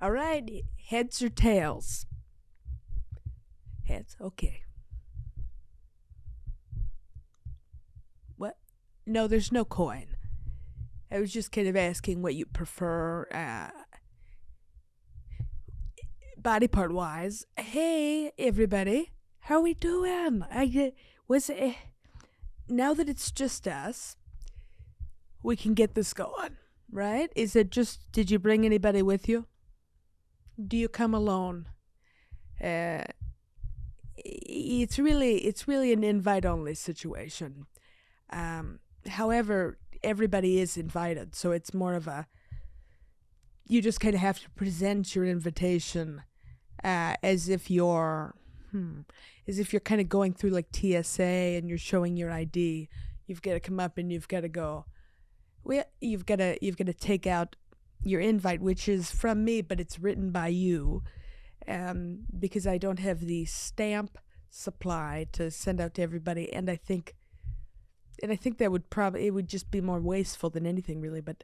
All right, heads or tails? Heads. Okay. What? No, there's no coin. I was just kind of asking what you prefer, body part wise. Hey, everybody, how we doing? I was now that it's just us, we can get this going, right? Is it just? Did you bring anybody with you? Do you come alone? Uh, it's really an invite only situation. However, everybody is invited, so it's more of a you just kind of have to present your invitation as if you're kind of going through like TSA and you're showing your ID. You've got to come up and you've got to go. Well, you've got to take out your invite, which is from me, but it's written by you, because I don't have the stamp supply to send out to everybody, and I think that it would just be more wasteful than anything really. But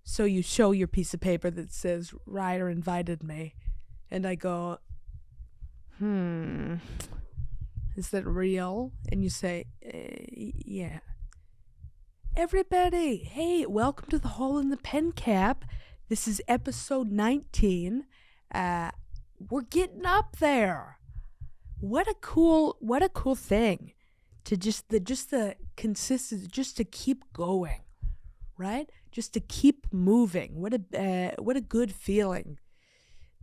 so you show your piece of paper that says Reier invited me, and I go, is that real? And you say, yeah. Everybody, hey, welcome to the Hole in the Pen Cap. This is episode 19. We're getting up there. What a cool thing to just the consistency, just to keep going, right? Just to keep moving. What a good feeling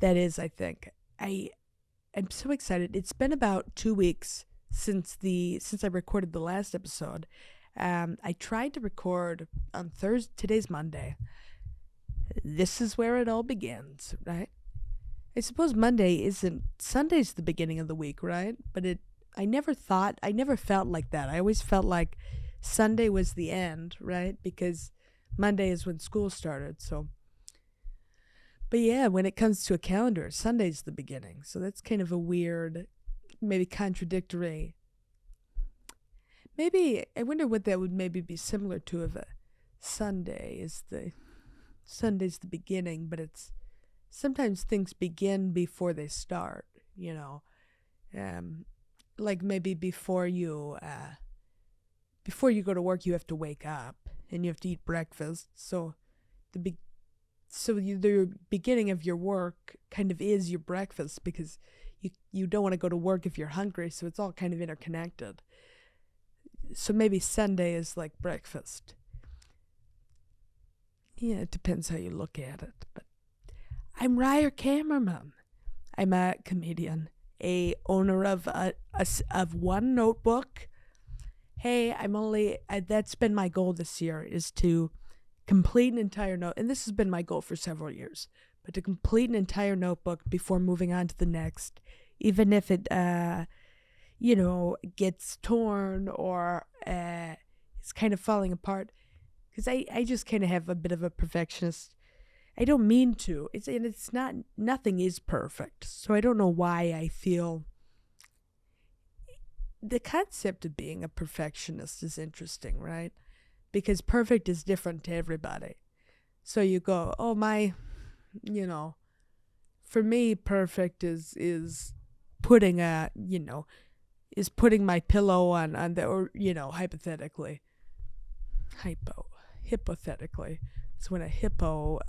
that is. I think I'm so excited. It's been about 2 weeks since I recorded the last episode. I tried to record on Thursday. Today's Monday. This is where it all begins, right? I suppose Sunday's the beginning of the week, right? But I never felt like that. I always felt like Sunday was the end, right? Because Monday is when school started, so. But yeah, when it comes to a calendar, Sunday's the beginning. So that's kind of a weird, maybe contradictory. Maybe, I wonder what that would maybe be similar to if a Sunday's the beginning, but it's, sometimes things begin before they start, like maybe before you go to work, you have to wake up and you have to eat breakfast. So the beginning of your work kind of is your breakfast, because you don't want to go to work if you're hungry. So it's all kind of interconnected. So maybe Sunday is like breakfast. Yeah, it depends how you look at it. But I'm Reier Cammerman. I'm a comedian, a owner of one notebook. Hey, that's been my goal this year, is to complete an entire note, and this has been my goal for several years, but to complete an entire notebook before moving on to the next, even if it, gets torn or it's kind of falling apart. Because I just kind of have a bit of a perfectionist. I don't mean to. Nothing is perfect. So I don't know why I feel the concept of being a perfectionist is interesting, right? Because perfect is different to everybody. So you go, oh, for me, perfect is putting putting my pillow on the, or, hypothetically, it's when a hippo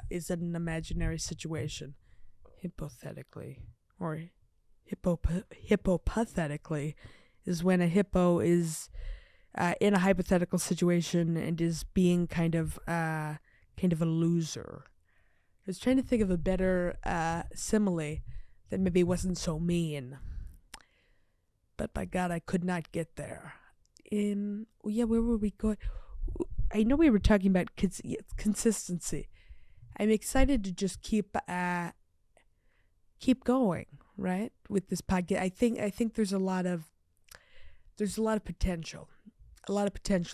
is in an imaginary situation, hypothetically, or hypopathetically, is when a hippo is in a hypothetical situation and is being kind of a loser. I was trying to think of a better simile that maybe wasn't so mean, but by God, I could not get there. Where were we going? I know we were talking about consistency. I'm excited to just keep going, right, with this podcast. I think there's a lot of potential,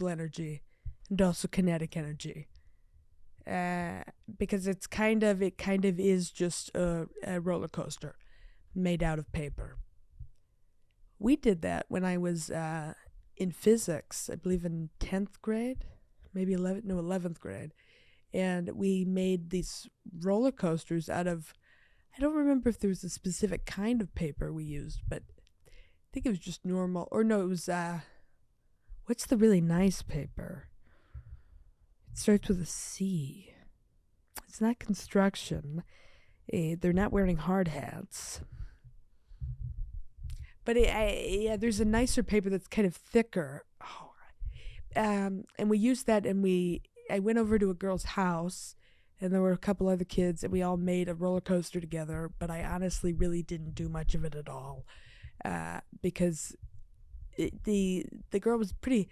energy, and also kinetic energy. Because it kind of is just a roller coaster made out of paper. We did that when I was in physics, I believe in 10th grade, maybe 11th grade. And we made these roller coasters out of, I don't remember if there was a specific kind of paper we used, but I think it was just normal. Or no, it was, what's the really nice paper? It starts with a C. It's not construction. They're not wearing hard hats. But there's a nicer paper that's kind of thicker. Oh, and we used that, and I went over to a girl's house, and there were a couple other kids, and we all made a roller coaster together. But I honestly really didn't do much of it at all, because the girl was pretty.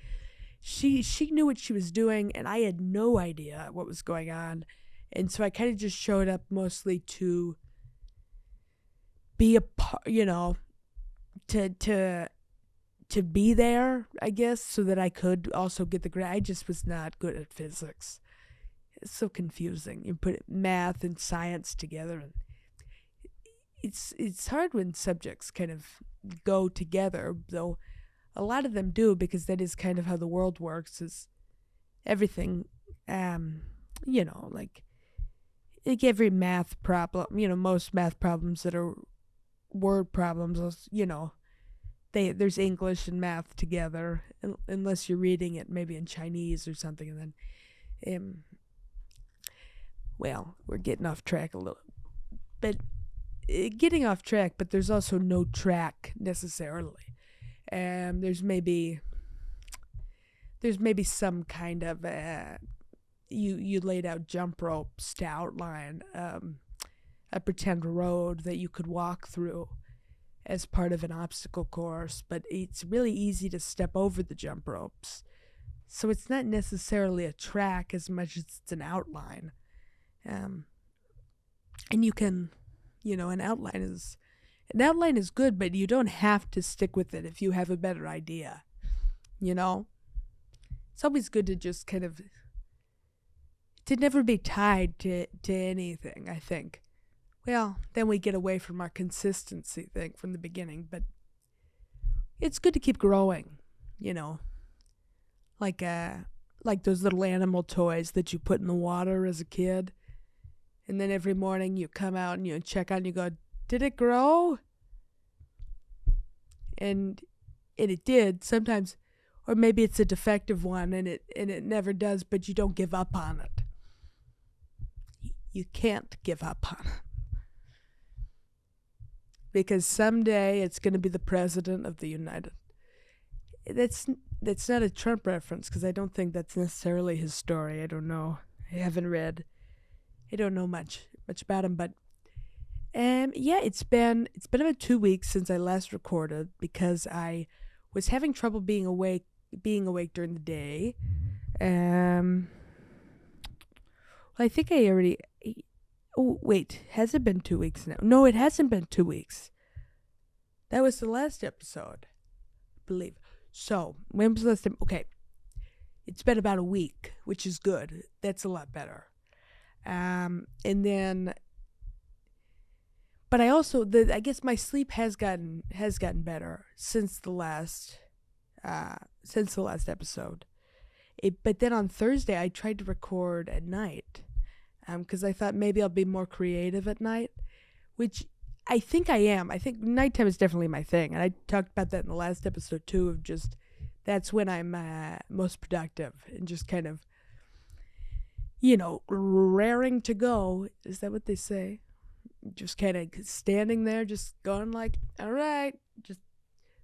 She knew what she was doing, and I had no idea what was going on, and so I kind of just showed up mostly to be a part, to be there, I guess, so that I could also get the grade. I just was not good at physics. It's so confusing. You put math and science together, and it's hard when subjects kind of go together, though a lot of them do, because that is kind of how the world works, is everything, like every math problem, most math problems that are word problems, there's English and math together, unless you're reading it maybe in Chinese or something, and then, we're getting off track a little, but but there's also no track necessarily. There's maybe some kind of you laid out jump ropes to outline a pretend road that you could walk through as part of an obstacle course, but it's really easy to step over the jump ropes. So it's not necessarily a track as much as it's an outline. And you can, an outline is good, but you don't have to stick with it if you have a better idea. It's always good to just kind of, to never be tied to anything, I think. Well, then we get away from our consistency thing from the beginning, but it's good to keep growing, like those little animal toys that you put in the water as a kid, and then every morning you come out and you check on, you go, did it grow? And it did sometimes, or maybe it's a defective one and it never does, but you don't give up on it. You can't give up on it, because someday it's going to be the president of the United. That's not a Trump reference, because I don't think that's necessarily his story. I don't know. I haven't read. I don't know much about him, but it's been about 2 weeks since I last recorded, because I was having trouble being awake during the day. I think I already. Oh, wait, has it been 2 weeks now? No, it hasn't been 2 weeks. That was the last episode, I believe. So, when was the last time? Okay, it's been about a week, which is good. That's a lot better. And then, but I also, I guess my sleep has gotten better since the last episode. But then on Thursday, I tried to record at night, because I thought maybe I'll be more creative at night, which I think I am. I think nighttime is definitely my thing, and I talked about that in the last episode too, of just, that's when I'm most productive, and just kind of, raring to go. Is that what they say? Just kind of standing there, just going like, all right, just,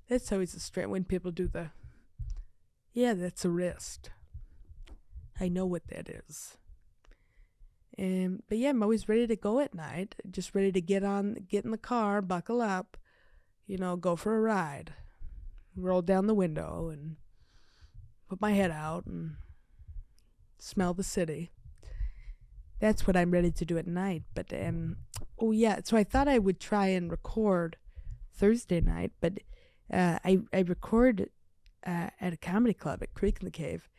that's always a strength when people do that's a wrist. I know what that is. But yeah, I'm always ready to go at night, just ready to get in the car, buckle up, go for a ride, roll down the window and put my head out and smell the city. That's what I'm ready to do at night. But, so I thought I would try and record Thursday night, but I record at a comedy club at Creek in the Cave,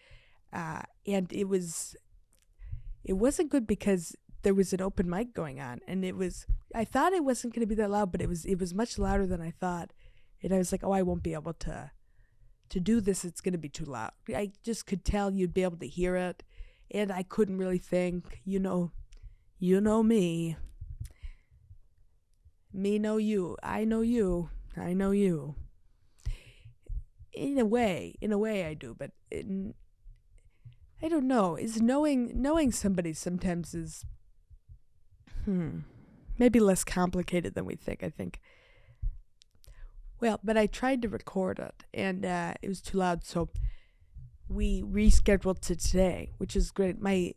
and it wasn't good because there was an open mic going on, and I thought it wasn't going to be that loud, but it was much louder than I thought, and I was like, oh, I won't be able to do this. It's going to be too loud. I just could tell you'd be able to hear it, and I couldn't really think, you You know me. Me know you. I know you. I know you. In a way I do, but I don't know. Is knowing somebody sometimes is maybe less complicated than we think, I think. Well, but I tried to record it, and it was too loud, so we rescheduled to today, which is great. My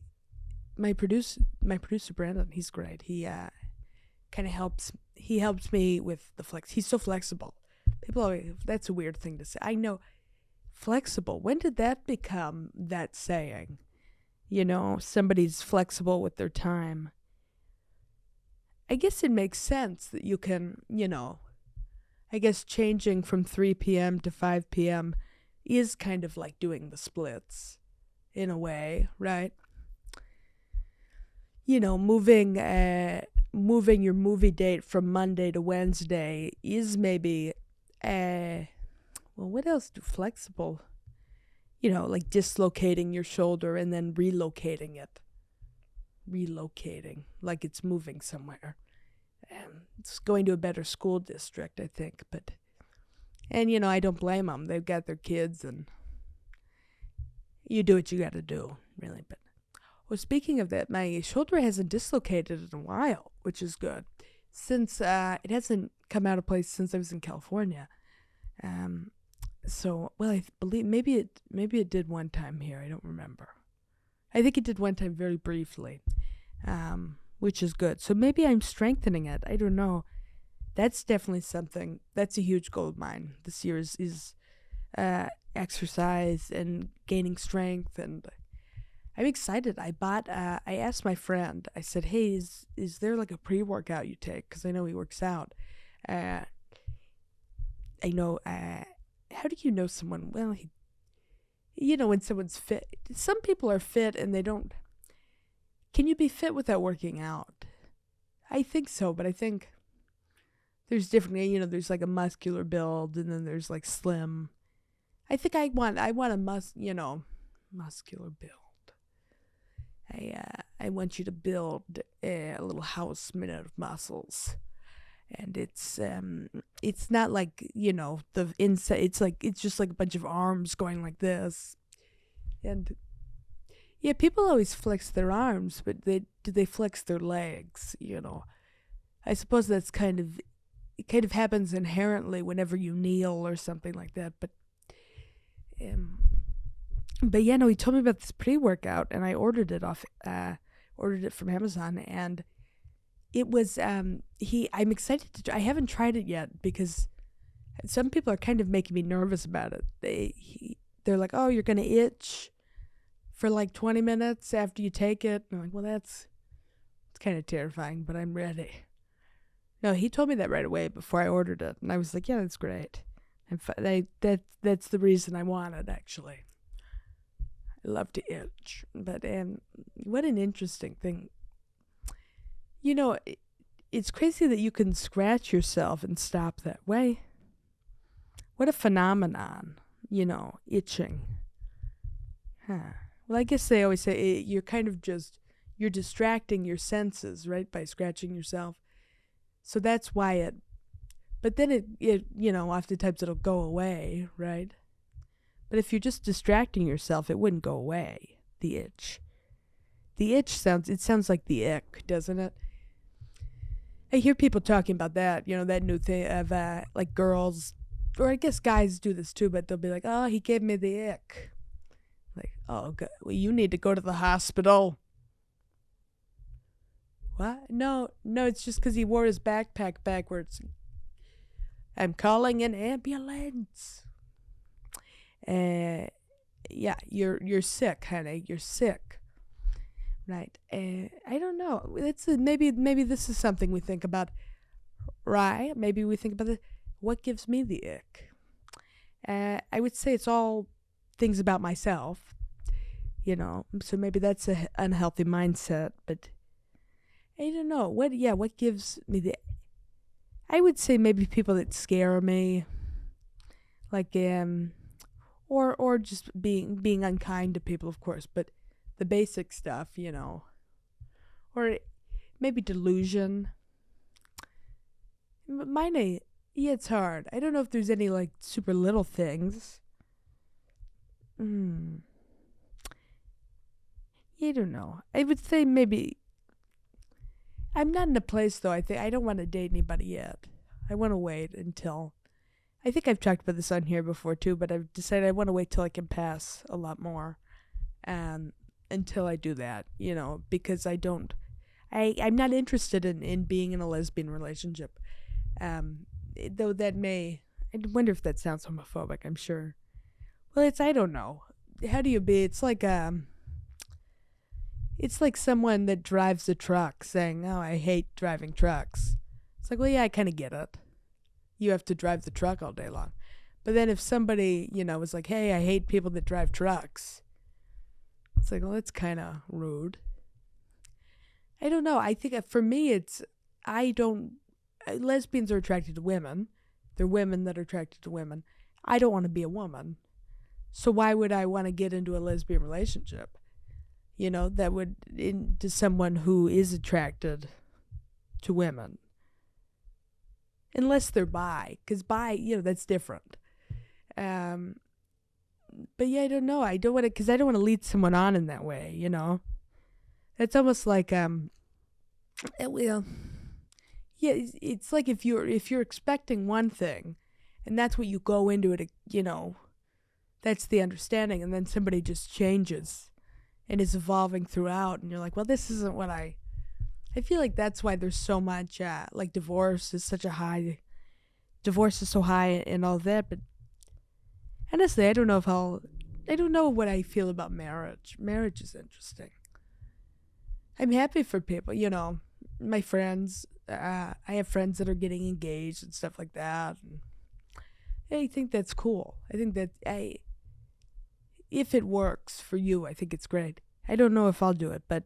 producer Brandon, he's great. He kind of helps. He helps me with the flex. He's so flexible. People always, that's a weird thing to say. I know, flexible. When did that become that saying? You know, somebody's flexible with their time. I guess it makes sense that you can, you know, I guess changing from 3 p.m. to 5 p.m. is kind of like doing the splits in a way, right? You know, moving your movie date from Monday to Wednesday is maybe, well, what else do flexible? You know, like dislocating your shoulder and then relocating it. Relocating, like it's moving somewhere. It's going to a better school district, I think. And you know, I don't blame them. They've got their kids, and you do what you got to do, really. But well, speaking of that, my shoulder hasn't dislocated in a while, which is good. Since it hasn't come out of place since I was in California. So, well, I believe maybe it did one time here. I don't remember. I think it did one time very briefly, which is good. So maybe I'm strengthening it. I don't know. That's definitely something. That's a huge goal of mine this year is exercise and gaining strength, and I'm excited. I asked my friend. I said, "Hey, is there like a pre-workout you take? Because I know he works out." I know. How do you know someone? Well, you know when someone's fit. Some people are fit and they don't. Can you be fit without working out? I think so, but I think there's different. You know, there's like a muscular build, and then there's like slim. I think I want a muscular build. I want you to build a little house made out of muscles, and it's not like, you know, the inside. It's just like a bunch of arms going like this, and yeah, people always flex their arms, but do they flex their legs? You know, I suppose that's it kind of happens inherently whenever you kneel or something like that, but yeah, no, he told me about this pre-workout, and I ordered it from Amazon, and it was, I'm excited I haven't tried it yet because some people are kind of making me nervous about it. They're like, oh, you're going to itch for like 20 minutes after you take it. And I'm like, well, it's kind of terrifying, but I'm ready. No, he told me that right away before I ordered it, and I was like, yeah, that's great. That's the reason I want it, actually. I love to itch, but what an interesting thing. You know, it's crazy that you can scratch yourself and stop that way. What a phenomenon, you know, itching. Huh. Well, I guess they always say you're kind of you're distracting your senses, right, by scratching yourself. So that's why but then it you know, oftentimes it'll go away, right? But if you're just distracting yourself, it wouldn't go away, the itch. The itch sounds like the ick, doesn't it? I hear people talking about that, you know, that new thing of like girls, or I guess guys do this too, but they'll be like, oh, he gave me the ick. Like, oh, God, well, you need to go to the hospital. What? No, it's just because he wore his backpack backwards. I'm calling an ambulance. Yeah, you're sick, honey. You're sick. Right. I don't know. Maybe this is something we think about, right? Maybe we think about what gives me the ick. I would say it's all things about myself, you know. So maybe that's an unhealthy mindset, but I don't know. What gives me the... I would say maybe people that scare me, like or just being unkind to people, of course, but the basic stuff, you know. Or maybe delusion. Mine, yeah, it's hard. I don't know if there's any like super little things. Hmm. Yeah, I don't know. I would say maybe I'm not in a place though. I think I don't want to date anybody yet. I want to wait until. I think I've talked about this on here before too, but I've decided I want to wait till I can pass a lot more, until I do that. Because I don't. I'm not interested in being in a lesbian relationship. Though that may. I wonder if that sounds homophobic. I'm sure. Well, I don't know. How do you be? It's like someone that drives a truck saying, "Oh, I hate driving trucks." It's like, well, yeah, I kind of get it. You have to drive the truck all day long. But then if somebody, was like, "Hey, I hate people that drive trucks," it's like, well, that's kind of rude. I don't know. I think for me, lesbians are attracted to women. They're women that are attracted to women. I don't want to be a woman. So why would I want to get into a lesbian relationship? That would into someone who is attracted to women. Unless they're bi, because bi, that's different. But yeah, I don't know. I don't want to, because I don't want to lead someone on in that way. It's almost like well, yeah, it's like if you're expecting one thing, and that's what you go into it. That's the understanding, and then somebody just changes and is evolving throughout, and you're like, well, this isn't what I feel like that's why there's so much like divorce is so high and all that. But honestly, I don't know what I feel about marriage. Marriage is interesting. I'm happy for people, my friends. I have friends that are getting engaged and stuff like that, and I think that's cool. I think that if it works for you, I think it's great. I don't know if I'll do it, but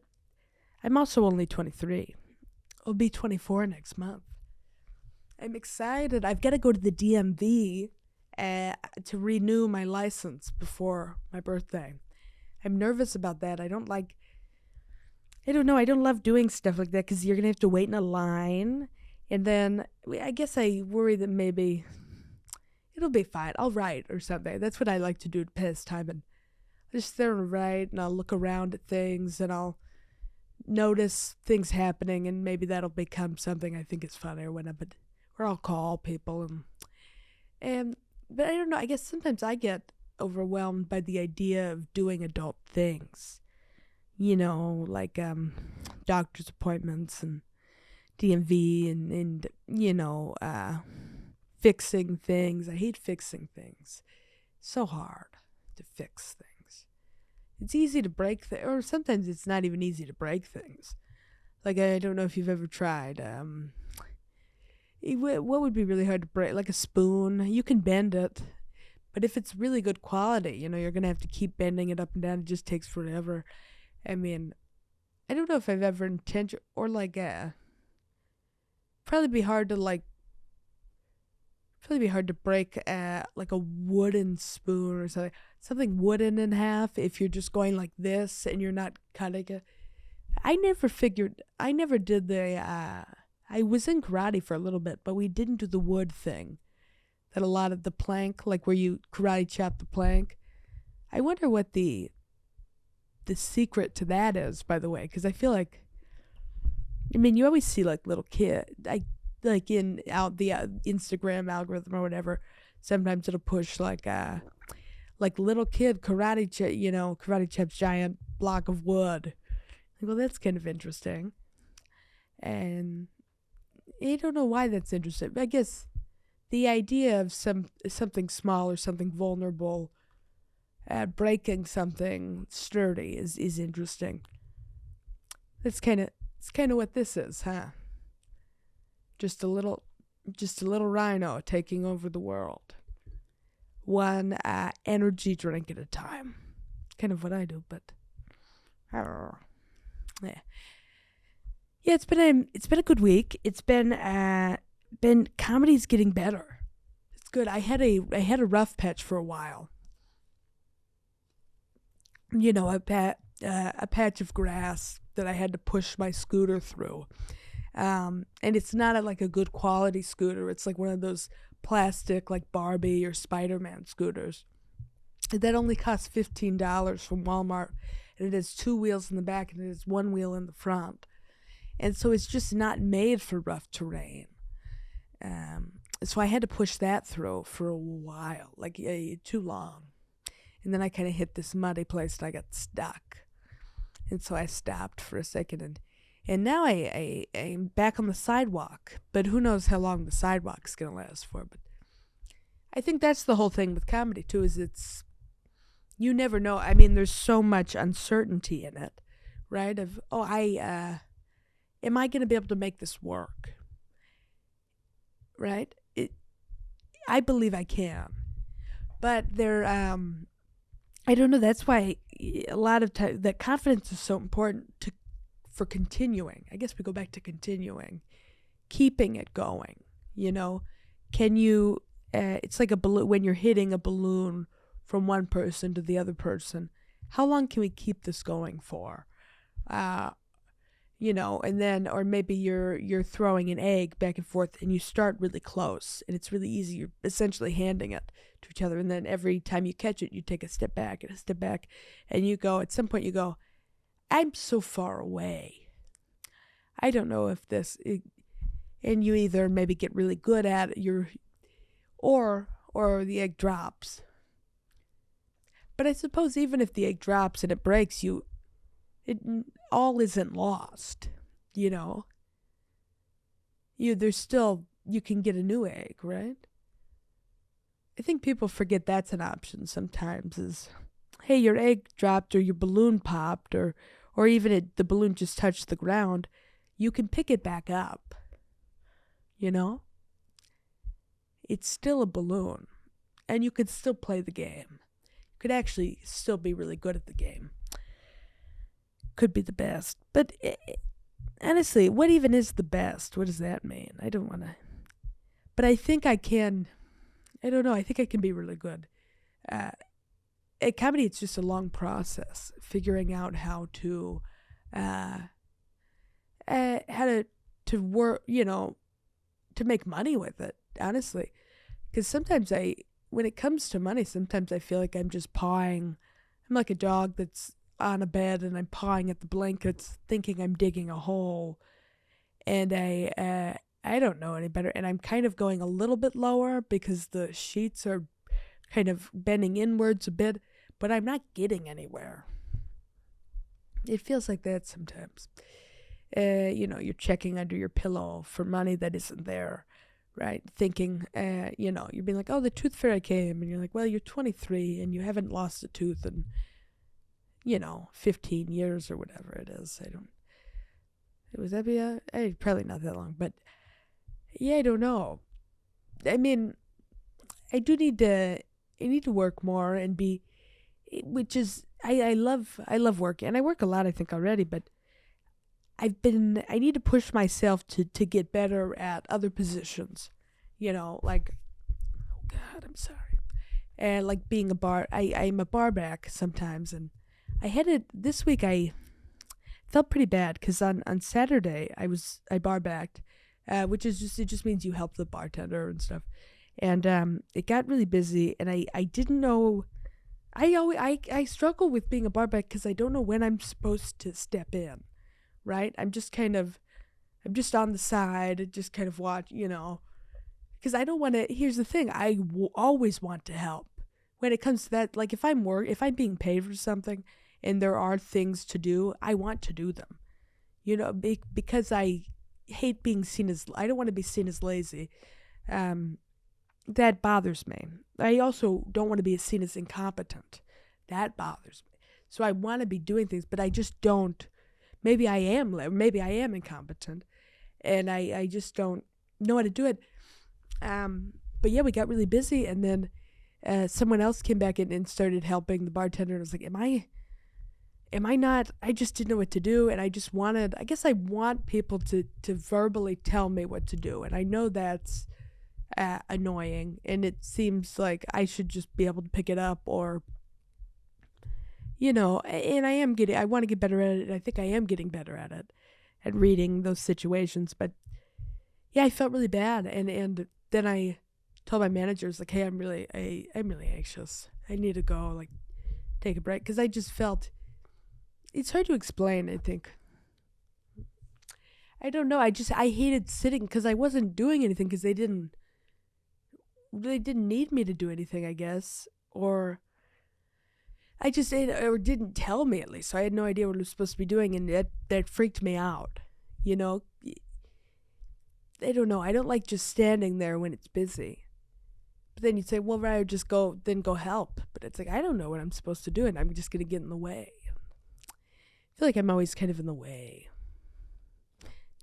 I'm also only 23. I'll be 24 next month. I'm excited. I've got to go to the DMV to renew my license before my birthday. I'm nervous about that. I don't love doing stuff like that because you're going to have to wait in a line. And then I guess I worry that maybe it'll be fine. I'll write or something. That's what I like to do to pass time. And I just sit there and write, and I'll look around at things, and I'll notice things happening, and maybe that'll become something I think is funny or whatever. Or I'll call people, but I don't know. I guess sometimes I get overwhelmed by the idea of doing adult things, like doctor's appointments and DMV and fixing things. I hate fixing things. It's so hard to fix things. It's easy to break or sometimes it's not even easy to break things. Like, I don't know if you've ever tried. What would be really hard to break? Like a spoon. You can bend it. But if it's really good quality, you're going to have to keep bending it up and down. It just takes forever. I mean, I don't know if I've ever intended, or probably be hard to break like a wooden spoon or something wooden in half if you're just going like this and you're not cutting it. I never did I was in karate for a little bit, but we didn't do the wood thing that a lot of the plank, like where you karate chop the plank. I wonder what the secret to that is, by the way, because I feel like, you always see like little kid, like in the Instagram algorithm or whatever, sometimes it'll push like little kid karate chops giant block of wood. Well, that's kind of interesting, and I don't know why that's interesting. I guess the idea of something small or something vulnerable, breaking something sturdy is interesting. It's kind of what this is, huh? Just a little rhino taking over the world, one energy drink at a time. Kind of what I do, but yeah. Yeah, it's been a good week. It's been comedy's getting better. It's good. I had a rough patch for a while. A patch of grass that I had to push my scooter through. And it's not like a good quality scooter. It's like one of those plastic like Barbie or Spider-Man scooters. That only costs $15 from Walmart. And it has 2 wheels in the back and it has 1 wheel in the front. And so it's just not made for rough terrain. So I had to push that through for a while, like too long. And then I kind of hit this muddy place and I got stuck. And so I stopped for a second and now I'm back on the sidewalk. But who knows how long the sidewalk's going to last for. But I think that's the whole thing with comedy too, is you never know. I mean, there's so much uncertainty in it, right? Am I going to be able to make this work? Right? I believe I can. But I don't know. That's why a lot of times that confidence is so important for continuing. I guess we go back to continuing, keeping it going. Can you? It's like a balloon when you're hitting a balloon from one person to the other person. How long can we keep this going for? And then, or maybe you're throwing an egg back and forth and you start really close and it's really easy. You're essentially handing it to each other. And then every time you catch it, you take a step back and a step back and at some point you go, I'm so far away. I don't know if and you either maybe get really good at it, or the egg drops. But I suppose even if the egg drops and it breaks, it all isn't lost, there's still, you can get a new egg, right? I think people forget that's an option sometimes is, hey, your egg dropped or your balloon popped or even the balloon just touched the ground. You can pick it back up, It's still a balloon and you could still play the game. You could actually still be really good at the game. Could be the best. But honestly, what even is the best? What does that mean? I don't want to. But I think I can. I don't know. I think I can be really good. At comedy, it's just a long process. Figuring out how to work, to make money with it, honestly. Because sometimes when it comes to money, sometimes I feel like I'm just pawing. I'm like a dog that's on a bed and I'm pawing at the blankets thinking I'm digging a hole, and I don't know any better, and I'm kind of going a little bit lower because the sheets are kind of bending inwards a bit, but I'm not getting anywhere. It feels like that sometimes. You're checking under your pillow for money that isn't there, right? Thinking, you're being like, oh, the tooth fairy came, and you're like, well, you're 23 and you haven't lost a tooth in 15 years or whatever it is. Was that probably not that long, but yeah, I don't know. I mean, I need to work more and I love work, and I work a lot, I think, already, but I need to push myself to get better at other positions, like, oh God, I'm sorry. And like being I'm a bar back sometimes, and I had it this week. I felt pretty bad because on Saturday I bar backed, which is it just means you help the bartender and stuff, and it got really busy, and I didn't know. I struggle with being a bar back because I don't know when I'm supposed to step in, right? I'm just on the side, just kind of watch, because I don't want to. Here's the thing: I always want to help when it comes to that. Like if I'm being paid for something and there are things to do, I want to do them, because I hate being seen as. I don't want to be seen as lazy. That bothers me. I also don't want to be seen as incompetent. That bothers me. So I want to be doing things, but I just don't. Maybe I am incompetent, and I just don't know how to do it. But yeah, we got really busy, and then someone else came back in and started helping the bartender, and I was like, am I not, I just didn't know what to do, and I guess I want people to verbally tell me what to do, and I know that's annoying, and it seems like I should just be able to pick it up, or and I want to get better at it. I think I am getting better at it, at reading those situations. But yeah, I felt really bad. And then I told my managers, like, hey, I'm really anxious. I need to go, like, take a break. Because I just felt, it's hard to explain, I think. I don't know. I hated sitting because I wasn't doing anything because they didn't need me to do anything, I guess. Or or didn't tell me, at least. So I had no idea what I was supposed to be doing, and that freaked me out. I don't know. I don't like just standing there when it's busy. But then you'd say, well, Reier, just go help. But it's like, I don't know what I'm supposed to do, and I'm just going to get in the way. I feel like I'm always kind of in the way.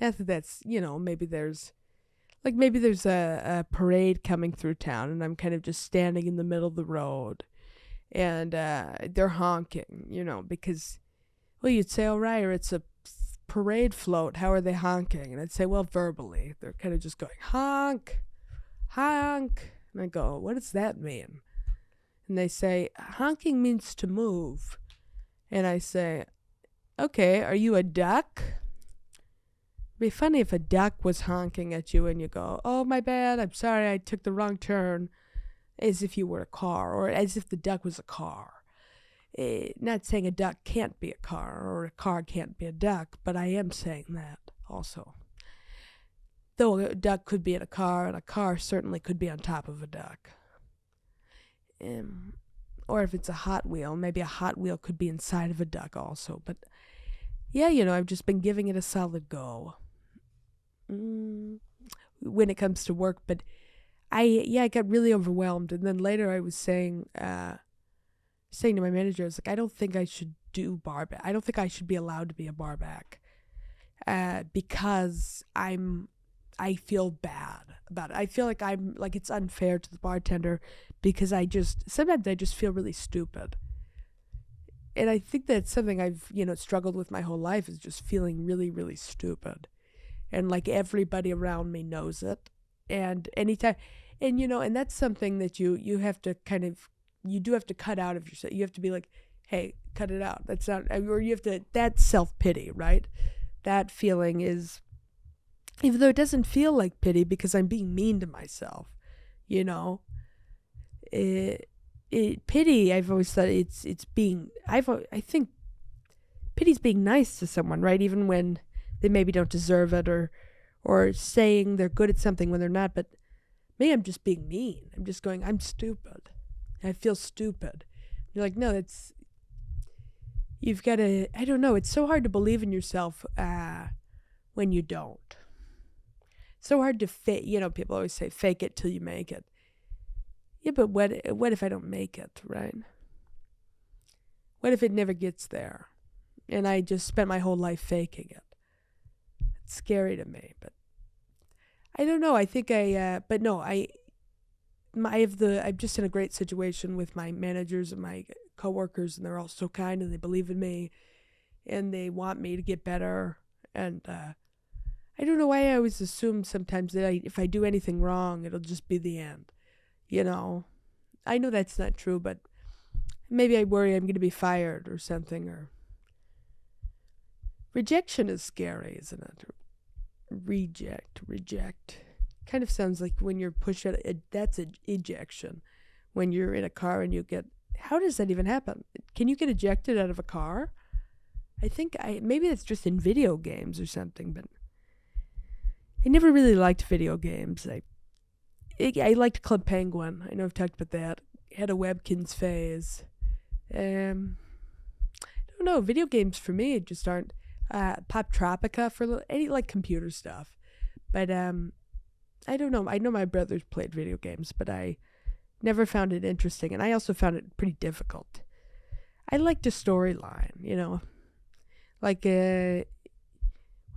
Not that that's, maybe there's a parade coming through town, and I'm kind of just standing in the middle of the road, and they're honking, because, well, you'd say, oh, Reier, it's a parade float. How are they honking? And I'd say, well, verbally. They're kind of just going, honk, honk. And I go, what does that mean? And they say, honking means to move. And I say, okay, are you a duck? It'd be funny if a duck was honking at you and you go, oh, my bad, I'm sorry, I took the wrong turn, as if you were a car, or as if the duck was a car. Not saying a duck can't be a car, or a car can't be a duck, but I am saying that also. Though a duck could be in a car, and a car certainly could be on top of a duck. Or if it's a Hot Wheel, maybe a Hot Wheel could be inside of a duck also. But yeah, I've just been giving it a solid go when it comes to work. But I got really overwhelmed. And then later I was saying to my manager, I was like, I don't think I should do bar back. I don't think I should be allowed to be a bar back because I feel bad about it. I feel like it's unfair to the bartender because sometimes I just feel really stupid. And I think that's something I've, struggled with my whole life, is just feeling really, really stupid. And like everybody around me knows it. And anytime, and that's something that you have to you do have to cut out of yourself. You have to be like, hey, cut it out. That's not, or you have to, that's self-pity, right? That feeling is, even though it doesn't feel like pity because I'm being mean to myself, pity, I've always thought it's being, I think pity's being nice to someone, right? Even when they maybe don't deserve it, or saying they're good at something when they're not. But maybe I'm just being mean. I'm just going, I'm stupid. I feel stupid. You're like, no, you've got to, I don't know. It's so hard to believe in yourself when you don't. So hard to fake, people always say, fake it till you make it. Yeah, but what if I don't make it, right? What if it never gets there? And I just spent my whole life faking it. It's scary to me, but I don't know. I think I'm just in a great situation with my managers and my coworkers, and they're all so kind, and they believe in me, and they want me to get better. And I don't know why I always assume sometimes that if I do anything wrong, it'll just be the end. I know that's not true, but maybe I worry I'm going to be fired or something. Or rejection is scary, isn't it? Reject. Kind of sounds like when you're pushed out. That's an ejection. When you're in a car and you get, how does that even happen? Can you get ejected out of a car? I think maybe it's just in video games or something, but I never really liked video games. I liked Club Penguin. I know I've talked about that. Had a Webkins phase. I don't know. Video games for me just aren't. Pop Tropica for a little. Any like computer stuff, but I don't know. I know my brothers played video games, but I never found it interesting, and I also found it pretty difficult. I liked a storyline, like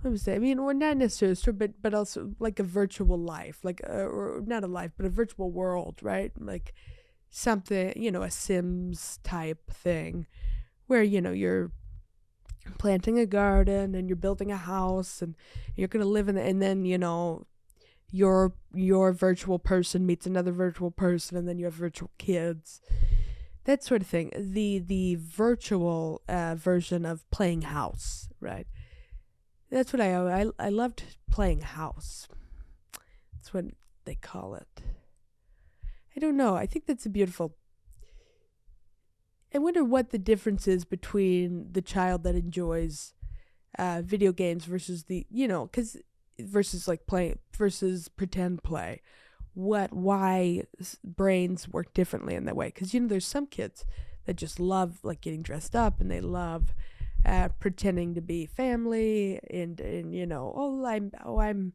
what was that? I mean, well, not necessarily a story, but also like a virtual life, like or not a life, but a virtual world, right? Like something, a Sims type thing, where you're planting a garden and you're building a house and you're gonna live in it, and then your virtual person meets another virtual person, and then you have virtual kids. that sort of thing. The virtual version of playing house, right? That's what I loved playing house. That's what they call it. I don't know. I think that's a beautiful. I wonder what the difference is between the child that enjoys video games versus versus like play versus pretend play. Why brains work differently in that way? Because there's some kids that just love like getting dressed up, and they love pretending to be family, and I'm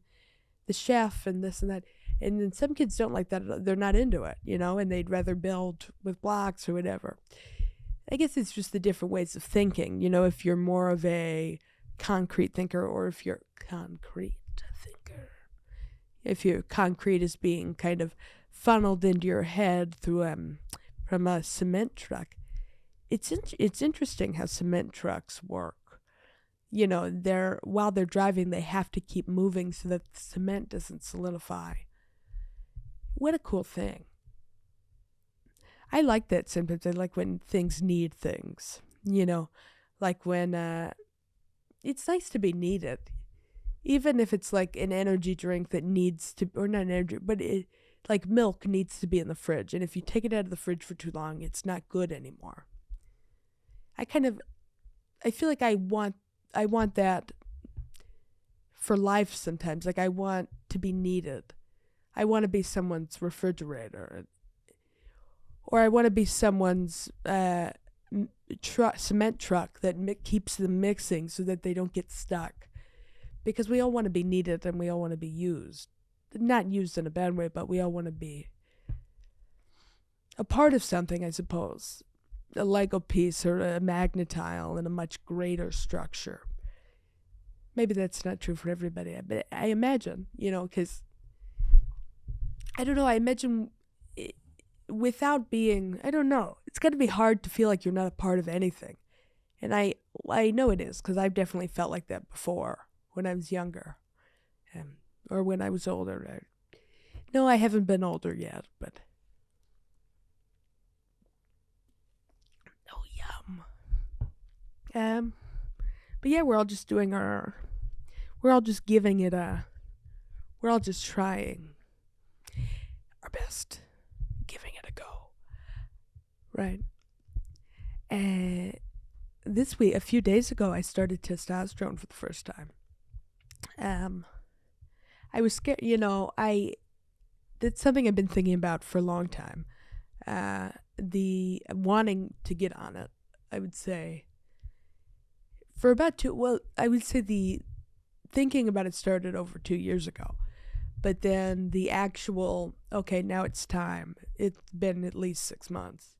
the chef and this and that. And then some kids don't like that. They're not into it, and they'd rather build with blocks or whatever. I guess it's just the different ways of thinking, if you're more of a concrete thinker, or if you're concrete thinker. If your concrete is being kind of funneled into your head through from a cement truck. It's interesting how cement trucks work. While they're driving, they have to keep moving so that the cement doesn't solidify. What a cool thing. I like that sometimes. I like when things need things, like when it's nice to be needed, even if it's like an energy drink that needs to, or not an energy, but like milk needs to be in the fridge. And if you take it out of the fridge for too long, it's not good anymore. I feel like I want that for life sometimes. Like I want to be needed. I want to be someone's refrigerator, or I want to be someone's cement truck that keeps them mixing so that they don't get stuck. Because we all want to be needed, and we all want to be used. Not used in a bad way, but we all want to be a part of something, I suppose. A Lego piece or a magnetile in a much greater structure. Maybe that's not true for everybody, but I imagine, because I don't know, I imagine without being, I don't know, it's got to be hard to feel like you're not a part of anything. And I know it is, because I've definitely felt like that before when I was younger, or when I was older. No, I haven't been older yet, but but yeah, we're all just giving it we're all just trying our best, giving it a go, right? This week, a few days ago, I started testosterone for the first time. I was scared, that's something I've been thinking about for a long time. The wanting to get on it, I would say. For about I would say the thinking about it started over 2 years ago. But then the actual, okay, now it's time. It's been at least 6 months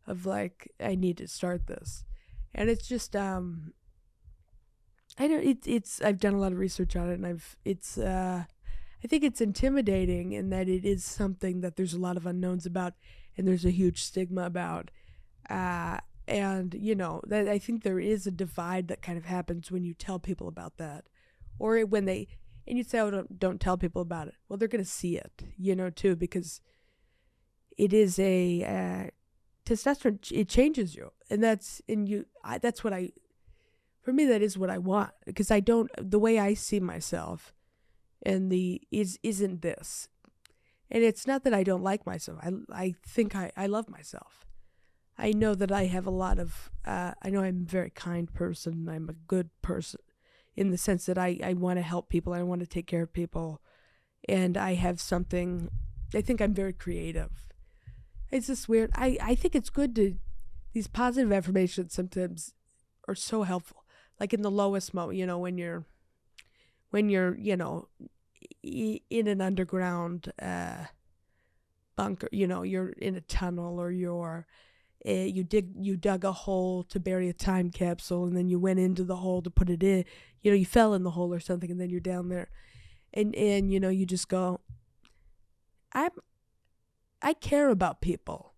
of like, I need to start this. And it's just, I've done a lot of research on it, and I think it's intimidating in that it is something that there's a lot of unknowns about, and there's a huge stigma about. And, that I think there is a divide that kind of happens when you tell people about that. Or when and you say, oh, don't tell people about it. Well, they're going to see it, too, because it is testosterone, it changes you. And for me, that is what I want. Because the way I see myself isn't this. And it's not that I don't like myself. I think I love myself. I know that I have a lot of, I know I'm a very kind person. I'm a good person in the sense that I want to help people. I want to take care of people. And I have something, I think I'm very creative. It's just weird. I think it's good these positive affirmations sometimes are so helpful. Like in the lowest moment, when you're, in an underground bunker, you're in a tunnel, or you dug a hole to bury a time capsule, and then you went into the hole to put it in, you fell in the hole or something, and then you're down there, and you just go, I care about people.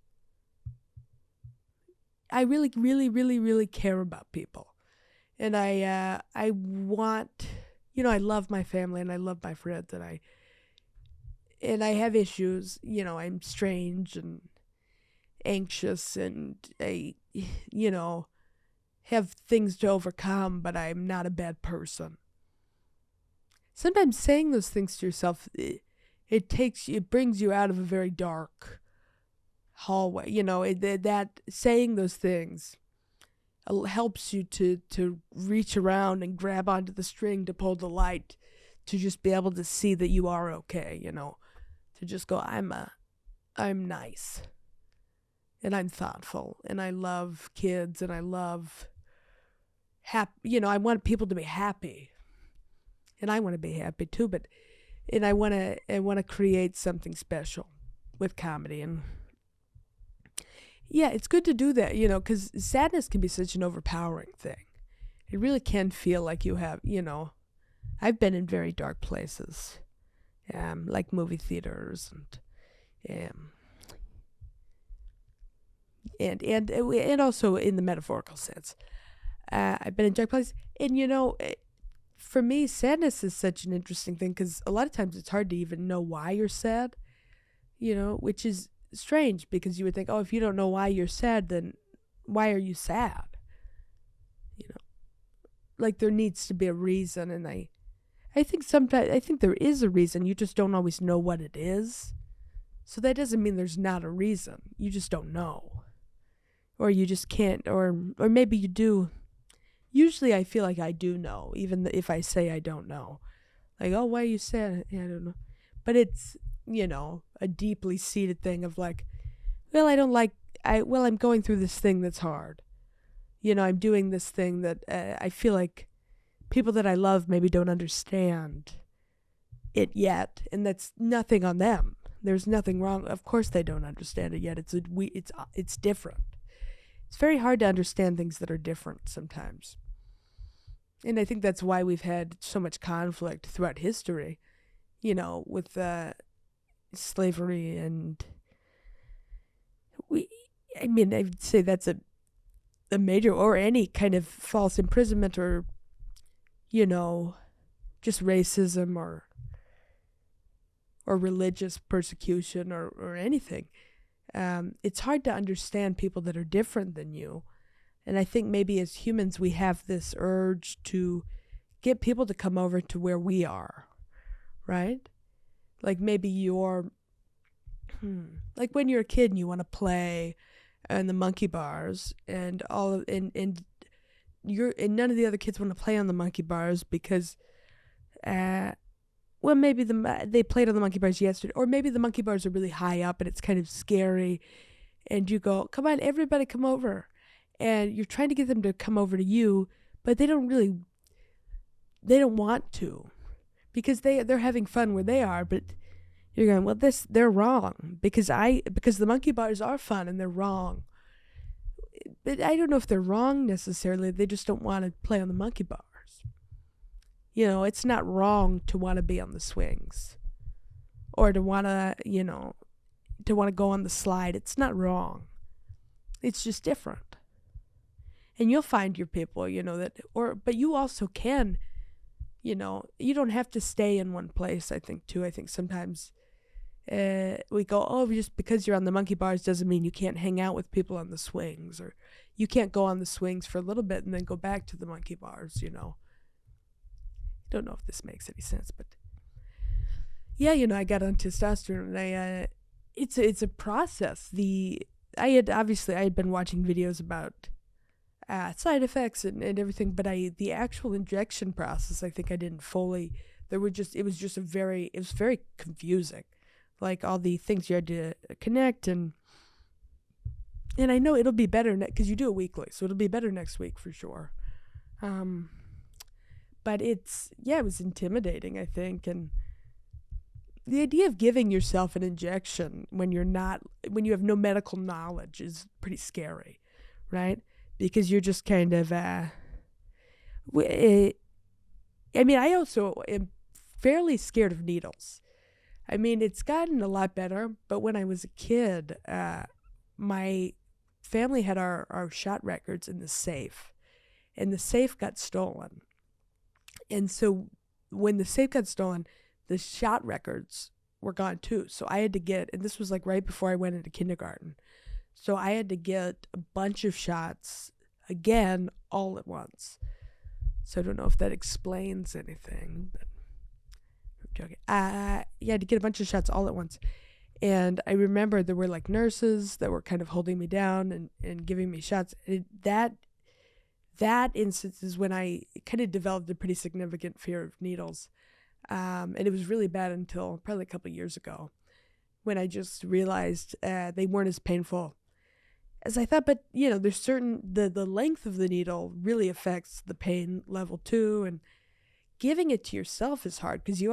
I really, really, really, really care about people. And I want, I love my family, and I love my friends, and I have issues, I'm strange, anxious and have things to overcome, but I'm not a bad person. Sometimes saying those things to yourself, it brings you out of a very dark hallway. That saying those things helps you to reach around and grab onto the string to pull the light, to just be able to see that you are okay. To just go, I'm nice, and I'm thoughtful, and I love kids, and I love I want people to be happy, and I want to be happy too. And I want to create something special with comedy. And yeah, it's good to do that, because sadness can be such an overpowering thing. It really can feel like you have, I've been in very dark places, like movie theaters and also in the metaphorical sense. I've been in dark places, and for me, sadness is such an interesting thing, because a lot of times it's hard to even know why you're sad, which is strange, because you would think, oh, if you don't know why you're sad, then why are you sad? Like there needs to be a reason, and I think there is a reason, you just don't always know what it is. So that doesn't mean there's not a reason. You just don't know. Or you just can't, or maybe you do. Usually I feel like I do know, even if I say I don't know. Like, oh, why are you sad? Yeah, I don't know. But it's, a deeply seated thing of like, well, I'm going through this thing that's hard. I'm doing this thing that I feel like people that I love maybe don't understand it yet. And that's nothing on them. There's nothing wrong. Of course they don't understand it yet. It's different. It's very hard to understand things that are different sometimes. And I think that's why we've had so much conflict throughout history, with slavery, and I'd say that's a major, or any kind of false imprisonment, or, just racism, or religious persecution, or anything. It's hard to understand people that are different than you. And I think maybe as humans, we have this urge to get people to come over to where we are, right? Like maybe like when you're a kid and you want to play in the monkey bars, and none of the other kids want to play on the monkey bars because, maybe they played on the monkey bars yesterday, or maybe the monkey bars are really high up and it's kind of scary, and you go, come on, everybody come over. And you're trying to get them to come over to you, but they don't want to, because they're having fun where they are. But you're going, well, they're wrong, because the monkey bars are fun and they're wrong. But I don't know if they're wrong necessarily. They just don't want to play on the monkey bars. It's not wrong to want to be on the swings, or to want to, go on the slide. It's not wrong. It's just different. And you'll find your people, but you also can, you don't have to stay in one place, I think, too. I think sometimes we go, oh, just because you're on the monkey bars doesn't mean you can't hang out with people on the swings, or you can't go on the swings for a little bit and then go back to the monkey bars, I don't know if this makes any sense, but yeah, I got on testosterone, and it's a process. I had been watching videos about side effects and everything, but the actual injection process, I think I didn't fully. It was very confusing, like all the things you had to connect, and I know it'll be better because you do it weekly, so it'll be better next week for sure. But it was intimidating, I think, and the idea of giving yourself an injection when you have no medical knowledge is pretty scary, right? Because you're just kind of, I also am fairly scared of needles. It's gotten a lot better, but when I was a kid, my family had our shot records in the safe, and the safe got stolen. And so when the safe got stolen, the shot records were gone too. So I had to and this was like right before I went into kindergarten. So I had to get a bunch of shots again all at once. So I don't know if that explains anything, but I'm joking. Yeah, I had to get a bunch of shots all at once. And I remember there were like nurses that were kind of holding me down and giving me shots. That instance is when I kind of developed a pretty significant fear of needles. And it was really bad until probably a couple of years ago when I just realized they weren't as painful as I thought. But, there's the length of the needle really affects the pain level too. And giving it to yourself is hard because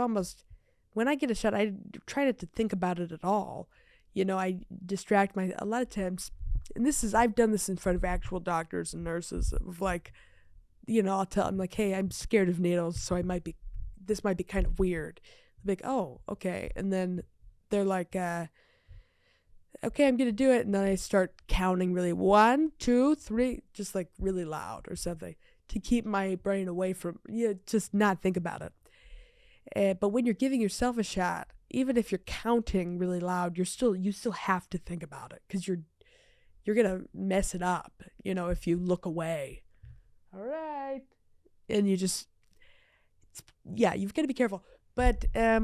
when I get a shot, I try not to think about it at all. I distract a lot of times. And I've done this in front of actual doctors and nurses of like, I'll tell them like, hey, I'm scared of needles. So this might be kind of weird. They're like, oh, okay. And then they're like, okay, I'm going to do it. And then I start counting really 1, 2, 3, just like really loud or something to keep my brain away from, just not think about it. But when you're giving yourself a shot, even if you're counting really loud, you still have to think about it because you're going to mess it up, if you look away. All right. And you've got to be careful. But I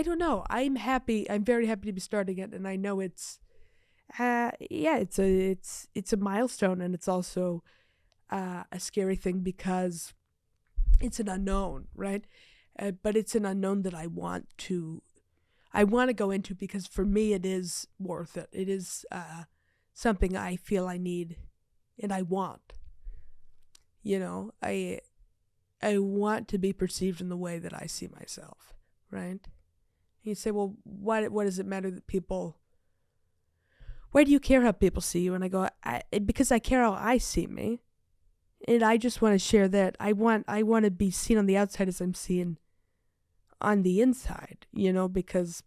don't know. I'm happy. I'm very happy to be starting it. And I know it's a milestone. And it's also a scary thing because it's an unknown, right? But it's an unknown that I want to go into because for me it is worth it. It is something I feel I need and I want. I want to be perceived in the way that I see myself, right? And you say, well, what does it matter that people, why do you care how people see you? And I go, because I care how I see me. And I just want to share that I want to be seen on the outside as I'm seen on the inside, because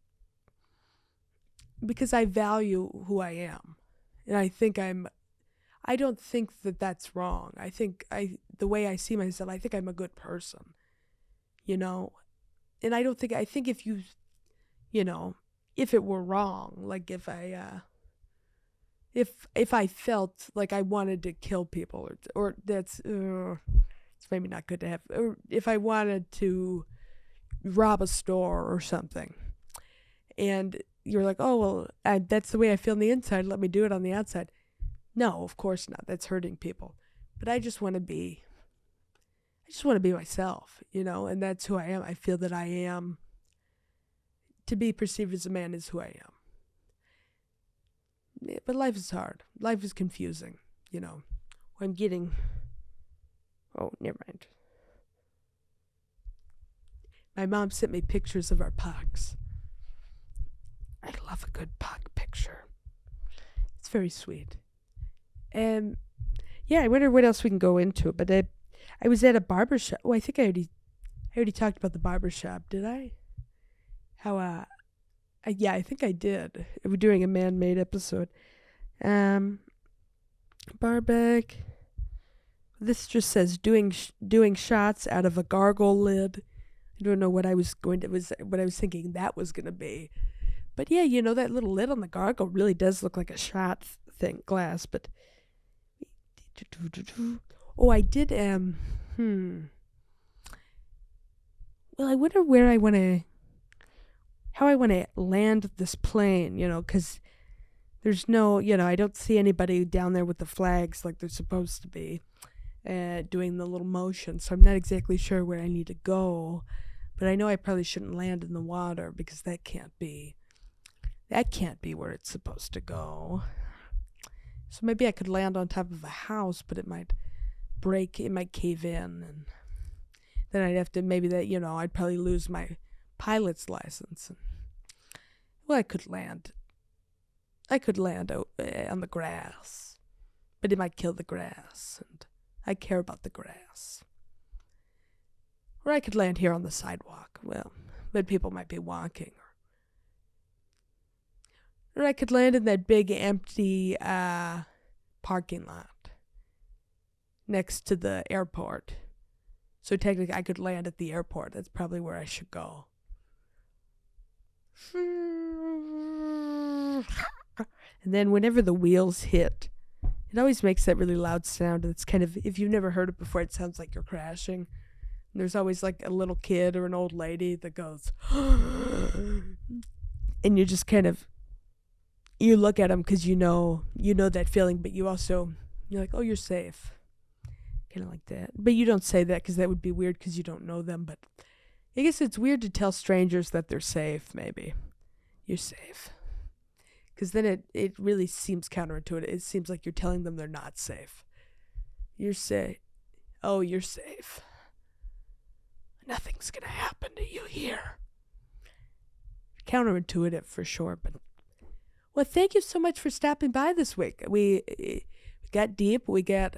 I value who I am. And I don't think that that's wrong. I think the way I see myself, I think I'm a good person, and I think if if it were wrong, like if I felt like I wanted to kill people or that's, it's maybe not good to have, or if I wanted to rob a store or something and you're like, oh, well, that's the way I feel on the inside, let me do it on the outside. No, of course not. That's hurting people. But I just want to be myself, and that's who I am. I feel that I am, to be perceived as a man is who I am. Yeah, but life is hard. Life is confusing, I'm getting, oh, never mind. My mom sent me pictures of our pugs. I love a good pug picture. It's very sweet. And I wonder what else we can go into. But I was at a barber shop. Oh, I think I already talked about the barber shop. Did I? How I think I did. We're doing a man-made episode. Barback. This just says doing shots out of a gargle lid. I don't know what I was thinking that was going to be. But yeah, that little lid on the gargle really does look like a shot glass, but oh, I did well, I wonder how I want to land this plane, because there's no, I don't see anybody down there with the flags like they're supposed to be, doing the little motion, so I'm not exactly sure where I need to go, but I know I probably shouldn't land in the water because that can't be where it's supposed to go. So maybe I could land on top of a house, but it might cave in, and then I'd have to, I'd probably lose my pilot's license. Well, I could land on the grass, but it might kill the grass, and I care about the grass. Or I could land here on the sidewalk, but people might be walking. Or I could land in that big empty parking lot next to the airport. So technically I could land at the airport. That's probably where I should go. And then whenever the wheels hit, it always makes that really loud sound. It's kind of, if you've never heard it before, it sounds like you're crashing. And there's always like a little kid or an old lady that goes, and you just kind of, you look at them because you know that feeling, but you're like, oh, you're safe. Kind of like that. But you don't say that because that would be weird because you don't know them. But I guess it's weird to tell strangers that they're safe, maybe. You're safe. Because then it really seems counterintuitive. It seems like you're telling them they're not safe. You're safe. Oh, you're safe. Nothing's going to happen to you here. Counterintuitive for sure. But well, thank you so much for stopping by this week. We got deep. We got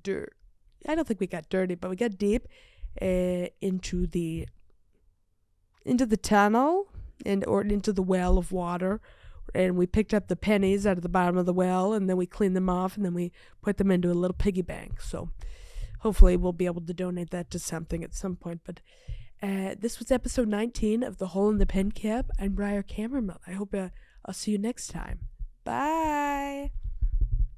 dirt. I don't think we got dirty, but we got deep into the tunnel or into the well of water. And we picked up the pennies out of the bottom of the well, and then we cleaned them off, and then we put them into a little piggy bank. So hopefully we'll be able to donate that to something at some point. But this was episode 19 of The Hole in the Pen Cap. I'm Reier Cammerman. I hope I'll see you next time. Bye.